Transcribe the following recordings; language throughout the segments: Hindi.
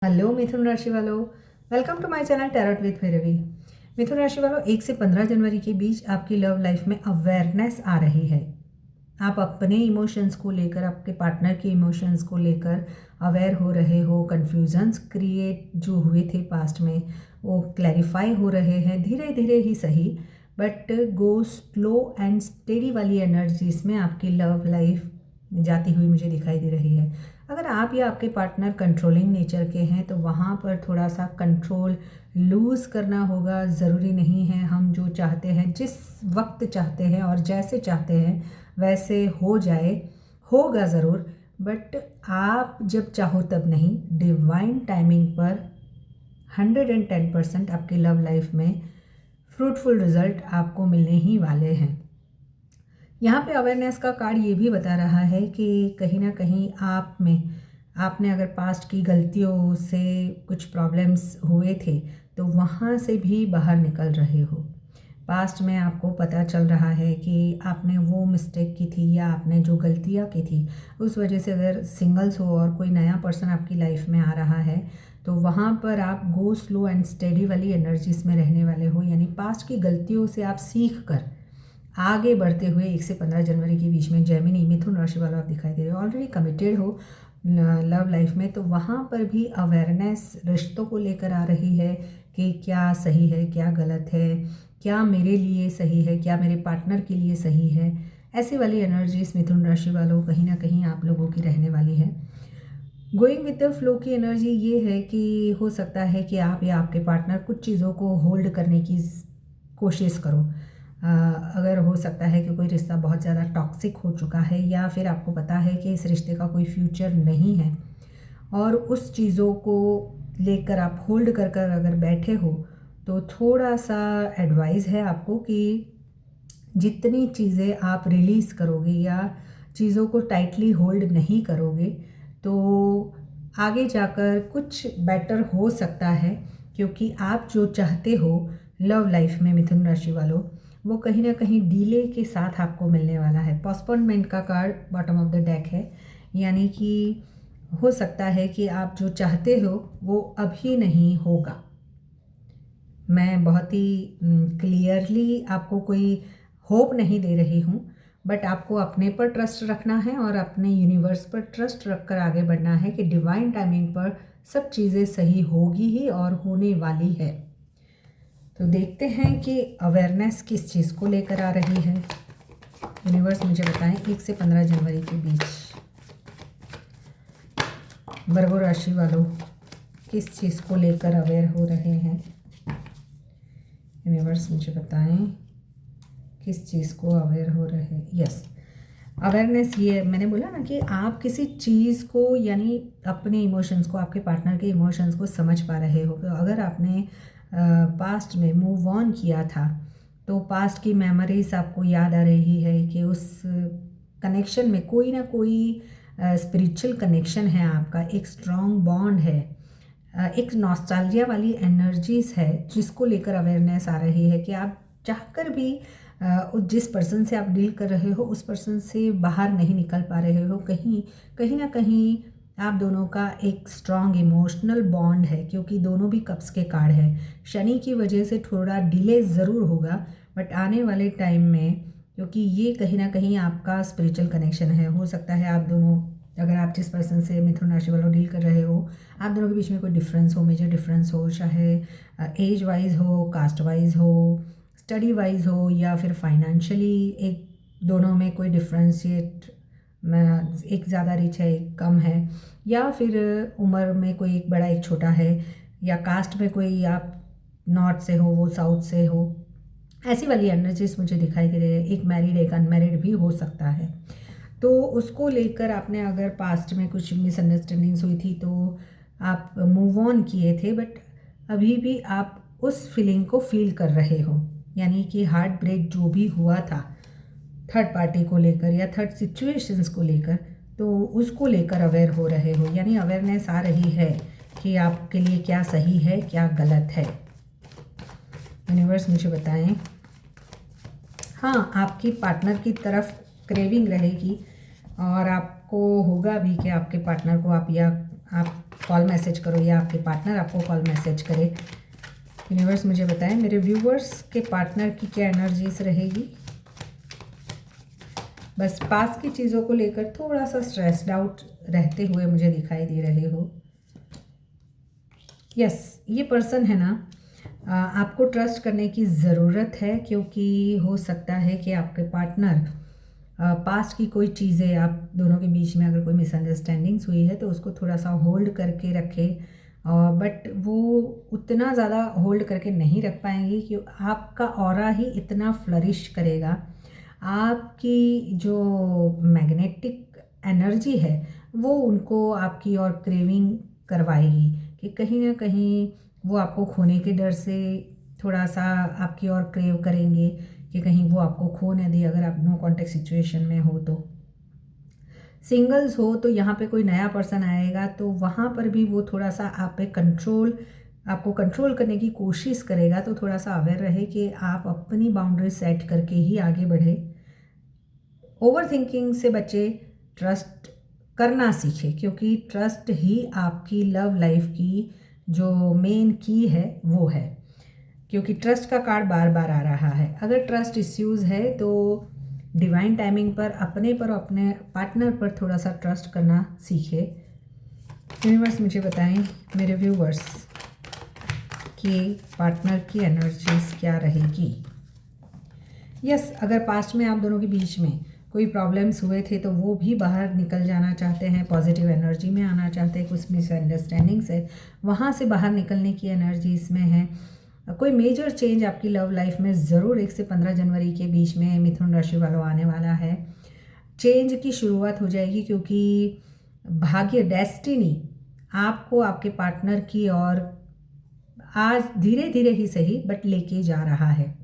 हेलो मिथुन राशि वालों, welcome to my channel tarot with Bhairavi. मिथुन राशि वालों, 1 से 15 जनवरी के बीच आपकी लव लाइफ में अवेयरनेस आ रही है। आप अपने इमोशंस को लेकर, आपके पार्टनर के इमोशंस को लेकर अवेयर हो रहे हो। कन्फ्यूजन्स क्रिएट जो हुए थे पास्ट में वो क्लैरिफाई हो रहे हैं, धीरे धीरे ही सही, but go slow and steady वाली एनर्जीज में आपकी लव लाइफ जाती हुई मुझे दिखाई दे रही है। अगर आप या आपके पार्टनर कंट्रोलिंग नेचर के हैं तो वहाँ पर थोड़ा सा कंट्रोल लूज़ करना होगा। ज़रूरी नहीं है हम जो चाहते हैं, जिस वक्त चाहते हैं और जैसे चाहते हैं वैसे हो जाए, होगा ज़रूर, बट आप जब चाहो तब नहीं। डिवाइन टाइमिंग पर 110% आपकी लव लाइफ में फ्रूटफुल रिजल्ट आपको मिलने ही वाले हैं। यहाँ पे अवेयरनेस का कार्ड ये भी बता रहा है कि कहीं ना कहीं आप में, आपने अगर पास्ट की गलतियों से कुछ प्रॉब्लम्स हुए थे तो वहाँ से भी बाहर निकल रहे हो। पास्ट में आपको पता चल रहा है कि आपने वो मिस्टेक की थी या आपने जो गलतियाँ की थी उस वजह से अगर सिंगल्स हो और कोई नया पर्सन आपकी लाइफ में आ रहा है तो वहाँ पर आप गो स्लो एंड स्टेडी वाली एनर्जीज में रहने वाले हो। यानी पास्ट की गलतियों से आप सीख कर आगे बढ़ते हुए 1 से 15 जनवरी के बीच में जेमिनी मिथुन राशि वालों आप दिखाई दे रहे हो। ऑलरेडी कमिटेड हो लव लाइफ में तो वहाँ पर भी अवेयरनेस रिश्तों को लेकर आ रही है कि क्या सही है, क्या गलत है, क्या मेरे लिए सही है, क्या मेरे पार्टनर के लिए सही है। ऐसी वाली एनर्जीज मिथुन राशि वालों कहीं ना कहीं आप लोगों की रहने वाली है। गोइंग विद द फ्लो की एनर्जी ये है कि हो सकता है कि आप या आपके पार्टनर कुछ चीज़ों को होल्ड करने की कोशिश करो। अगर हो सकता है कि कोई रिश्ता बहुत ज़्यादा टॉक्सिक हो चुका है या फिर आपको पता है कि इस रिश्ते का कोई फ्यूचर नहीं है और उस चीज़ों को लेकर आप होल्ड कर कर अगर बैठे हो तो थोड़ा सा एडवाइस है आपको कि जितनी चीज़ें आप रिलीज़ करोगे या चीज़ों को टाइटली होल्ड नहीं करोगे तो आगे जाकर कुछ बेटर हो सकता है। क्योंकि आप जो चाहते हो लव लाइफ में मिथुन राशि वालों, वो कहीं ना कहीं डीले के साथ आपको मिलने वाला है। पोस्टपोनमेंट का card bottom of the deck है, यानी कि हो सकता है कि आप जो चाहते हो वो अभी नहीं होगा। मैं बहुत ही क्लियरली आपको कोई होप नहीं दे रही हूँ, बट आपको अपने पर ट्रस्ट रखना है और अपने यूनिवर्स पर ट्रस्ट रखकर आगे बढ़ना है कि डिवाइन टाइमिंग पर सब चीज़ें सही होगी ही और होने वाली है। तो देखते हैं कि अवेयरनेस किस चीज़ को लेकर आ रही है। यूनिवर्स मुझे बताएं 1 से 15 जनवरी के बीच वर्गो राशि वालों किस चीज़ को लेकर अवेयर हो रहे हैं। यूनिवर्स मुझे बताएं किस चीज़ को अवेयर हो रहे हैं। यस, अवेयरनेस ये मैंने बोला ना कि आप किसी चीज़ को, यानी अपने इमोशंस को, आपके पार्टनर के इमोशंस को समझ पा रहे हो। तो अगर आपने पास्ट में मूव ऑन किया था तो पास्ट की मेमोरीज आपको याद आ रही है कि उस कनेक्शन में कोई ना कोई स्पिरिचुअल कनेक्शन है आपका, एक स्ट्रॉन्ग बॉन्ड है, एक नॉस्टैल्जिया वाली एनर्जीज है जिसको लेकर अवेयरनेस आ रही है कि आप चाहकर भी जिस पर्सन से आप डील कर रहे हो उस पर्सन से बाहर नहीं निकल पा रहे हो। कहीं ना कहीं आप दोनों का एक स्ट्रॉन्ग इमोशनल बॉन्ड है, क्योंकि दोनों भी कप्स के कार्ड हैं। शनि की वजह से थोड़ा डिले ज़रूर होगा, बट आने वाले टाइम में, क्योंकि ये कहीं ना कहीं आपका स्पिरिचुअल कनेक्शन है। हो सकता है आप दोनों, अगर आप जिस पर्सन से मिथुन राशि वालों डील कर रहे हो, आप दोनों के बीच में कोई डिफरेंस हो, मेजर डिफरेंस हो, चाहे एज वाइज हो, कास्ट वाइज हो, स्टडी वाइज हो, या फिर फाइनेंशियली एक दोनों में कोई डिफ्रेंशिएट, एक ज़्यादा रिच है एक कम है, या फिर उम्र में कोई एक बड़ा एक छोटा है, या कास्ट में कोई आप नॉर्थ से हो वो साउथ से हो। ऐसी वाली एनर्जीज मुझे दिखाई दे रही है। एक मैरिड एक अनमैरिड भी हो सकता है। तो उसको लेकर आपने अगर पास्ट में कुछ मिसअंडरस्टैंडिंग्स हुई थी तो आप मूव ऑन किए थे, बट अभी भी आप उस फीलिंग को फील कर रहे हो। यानी कि हार्ट ब्रेक जो भी हुआ था थर्ड पार्टी को लेकर या थर्ड सिचुएशंस को लेकर, तो उसको लेकर अवेयर हो रहे हो। यानी अवेयरनेस आ रही है कि आपके लिए क्या सही है, क्या गलत है। यूनिवर्स मुझे बताएं। हाँ, आपकी पार्टनर की तरफ क्रेविंग रहेगी और आपको होगा भी कि आपके पार्टनर को आप या आप कॉल मैसेज करो या आपके पार्टनर आपको कॉल मैसेज करे। यूनिवर्स मुझे बताएं मेरे व्यूवर्स के पार्टनर की क्या एनर्जीज रहेगी। बस पास की चीज़ों को लेकर थोड़ा सा स्ट्रेस्ड आउट रहते हुए मुझे दिखाई दे रहे हो। यस, ये पर्सन है ना, आपको ट्रस्ट करने की ज़रूरत है, क्योंकि हो सकता है कि आपके पार्टनर पास्ट की कोई चीज़ें आप दोनों के बीच में अगर कोई मिसअंडरस्टैंडिंग्स हुई है तो उसको थोड़ा सा होल्ड करके रखे, बट वो उतना ज़्यादा होल्ड करके नहीं रख पाएंगी कि आपका ऑरा ही इतना फ्लरिश करेगा। आपकी जो मैग्नेटिक एनर्जी है वो उनको आपकी और क्रेविंग करवाएगी कि कहीं ना कहीं वो आपको खोने के डर से थोड़ा सा आपकी और क्रेव करेंगे कि कहीं वो आपको खो न दे अगर आप नो कॉन्टेक्ट सिचुएशन में हो। तो सिंगल्स हो तो यहाँ पे कोई नया पर्सन आएगा तो वहाँ पर भी वो थोड़ा सा आप पे आपको कंट्रोल करने की कोशिश करेगा। तो थोड़ा सा अवेयर रहे कि आप अपनी बाउंड्री सेट करके ही आगे बढ़े। ओवर थिंकिंग से बचे, ट्रस्ट करना सीखे, क्योंकि ट्रस्ट ही आपकी लव लाइफ की जो मेन की है वो है। क्योंकि ट्रस्ट का कार्ड बार बार आ रहा है। अगर ट्रस्ट इश्यूज़ है तो डिवाइन टाइमिंग पर अपने पार्टनर पर थोड़ा सा ट्रस्ट करना सीखे। यूनिवर्स मुझे बताएं मेरे व्यूवर्स के पार्टनर की एनर्जीज क्या रहेगी। यस, अगर पास्ट में आप दोनों के बीच में कोई प्रॉब्लम्स हुए थे तो वो भी बाहर निकल जाना चाहते हैं, पॉजिटिव एनर्जी में आना चाहते हैं। कुछ मिसअंडरस्टैंडिंग्स है वहाँ से बाहर निकलने की एनर्जी इसमें है। कोई मेजर चेंज आपकी लव लाइफ में ज़रूर 1 से 15 जनवरी के बीच में मिथुन राशि वालों आने वाला है। चेंज की शुरुआत हो जाएगी, क्योंकि भाग्य, डेस्टिनी आपको आपके पार्टनर की और आज धीरे धीरे ही सही बट लेके जा रहा है।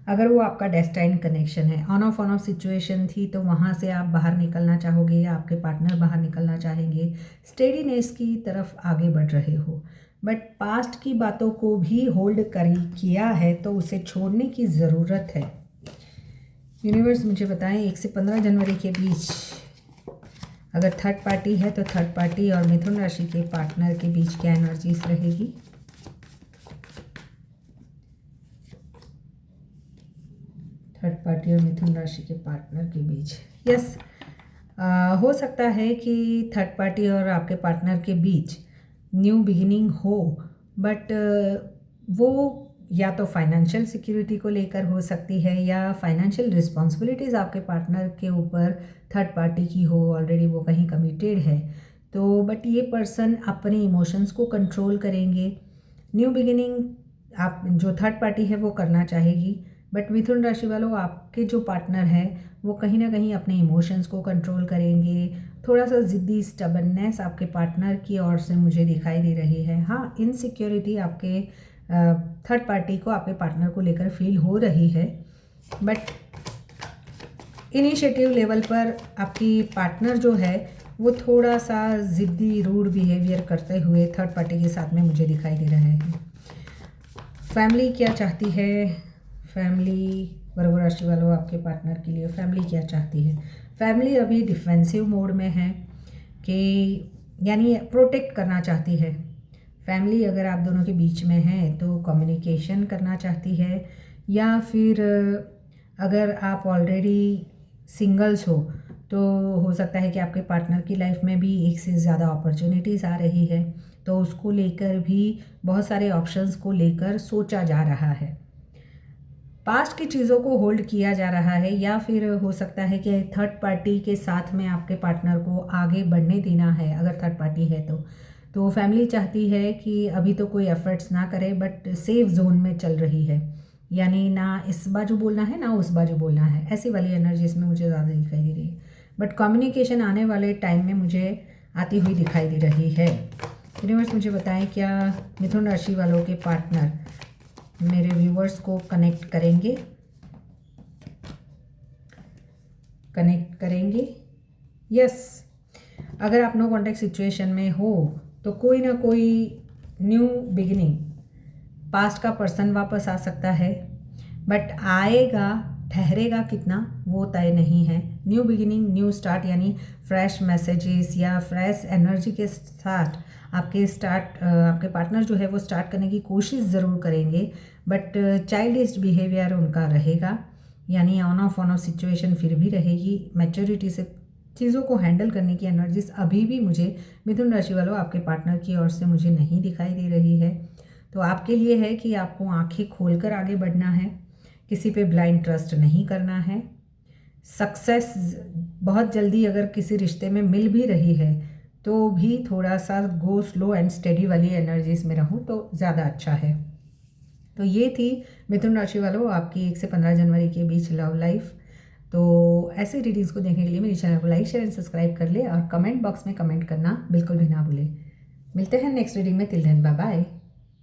अगर वो आपका डेस्टाइन कनेक्शन है, ऑन ऑफ सिचुएशन थी तो वहाँ से आप बाहर निकलना चाहोगे या आपके पार्टनर बाहर निकलना चाहेंगे, स्टेडीनेस की तरफ आगे बढ़ रहे हो। बट पास्ट की बातों को भी होल्ड किया है तो उसे छोड़ने की ज़रूरत है। यूनिवर्स मुझे बताएं 1 से 15 जनवरी के बीच अगर थर्ड पार्टी है तो थर्ड पार्टी और मिथुन राशि के पार्टनर के बीच क्या एनर्जीज रहेगी। थर्ड पार्टी और मिथुन राशि के पार्टनर के बीच यस, हो सकता है कि थर्ड पार्टी और आपके पार्टनर के बीच न्यू बिगिनिंग हो, बट वो या तो फाइनेंशियल सिक्योरिटी को लेकर हो सकती है या फाइनेंशियल रिस्पॉन्सिबिलिटीज़ आपके पार्टनर के ऊपर थर्ड पार्टी की हो, ऑलरेडी वो कहीं कमिटेड है तो। बट ये पर्सन अपने इमोशंस को कंट्रोल करेंगे। न्यू बिगिनिंग आप जो थर्ड पार्टी है वो करना चाहेगी, बट मिथुन राशि वालों आपके जो पार्टनर है वो कहीं ना कहीं अपने इमोशंस को कंट्रोल करेंगे। थोड़ा सा ज़िद्दी स्टबननेस आपके पार्टनर की ओर से मुझे दिखाई दे रही है। हाँ, इनसिक्योरिटी आपके थर्ड पार्टी को आपके पार्टनर को लेकर फील हो रही है, बट इनिशिएटिव लेवल पर आपकी पार्टनर जो है वो थोड़ा सा ज़िद्दी रूड बिहेवियर करते हुए थर्ड पार्टी के साथ में मुझे दिखाई दे रहे हैं। फैमिली क्या चाहती है, फैमिली वर्गो राशि वालों आपके पार्टनर के लिए फैमिली क्या चाहती है। फैमिली अभी डिफेंसिव मोड में है कि यानी प्रोटेक्ट करना चाहती है। फैमिली अगर आप दोनों के बीच में है तो कम्युनिकेशन करना चाहती है, या फिर अगर आप ऑलरेडी सिंगल्स हो तो हो सकता है कि आपके पार्टनर की लाइफ में भी एक से ज़्यादा अपॉर्चुनिटीज़ आ रही है तो उसको लेकर भी बहुत सारे ऑप्शंस को लेकर सोचा जा रहा है। पास्ट की चीज़ों को होल्ड किया जा रहा है, या फिर हो सकता है कि थर्ड पार्टी के साथ में आपके पार्टनर को आगे बढ़ने देना है। अगर थर्ड पार्टी है तो फैमिली चाहती है कि अभी तो कोई एफर्ट्स ना करे, बट सेफ जोन में चल रही है, यानी ना इस बाजू बोलना है ना उस बाजू बोलना है। ऐसी वाली एनर्जी इसमें मुझे ज़्यादा दिखाई दे रही है, बट कम्युनिकेशन आने वाले टाइम में मुझे आती हुई दिखाई दे रही है। यूनिवर्स मुझे बताएं क्या मिथुन राशि वालों के पार्टनर मेरे व्यूवर्स को कनेक्ट करेंगे। यस, अगर आप नो कॉन्टेक्ट सिचुएशन में हो तो कोई ना कोई न्यू बिगिनिंग, पास्ट का पर्सन वापस आ सकता है, बट आएगा ठहरेगा कितना वो तय नहीं है। न्यू बिगिनिंग, न्यू स्टार्ट यानी फ्रेश मैसेजेस या फ्रेश एनर्जी के साथ आपके पार्टनर जो है वो स्टार्ट करने की कोशिश ज़रूर करेंगे, बट चाइल्डिश बिहेवियर उनका रहेगा, यानी ऑन ऑफ सिचुएशन फिर भी रहेगी। मैच्योरिटी से चीज़ों को हैंडल करने की एनर्जीज अभी भी मुझे मिथुन राशि वालों आपके पार्टनर की ओर से मुझे नहीं दिखाई दे रही है। तो आपके लिए है कि आपको आंखें खोलकर आगे बढ़ना है, किसी पे ब्लाइंड ट्रस्ट नहीं करना है। सक्सेस बहुत जल्दी अगर किसी रिश्ते में मिल भी रही है तो भी थोड़ा सा गो स्लो एंड स्टेडी वाली एनर्जीज में रहूँ तो ज़्यादा अच्छा है। तो ये थी मिथुन राशि वालों आपकी 1 से 15 जनवरी के बीच लव लाइफ। तो ऐसे रीडिंग्स को देखने के लिए मेरे चैनल को लाइक शेयर एंड सब्सक्राइब कर ले और कमेंट बॉक्स में कमेंट करना बिल्कुल भी ना भूले। मिलते हैं नेक्स्ट रीडिंग में। Till then bye bye.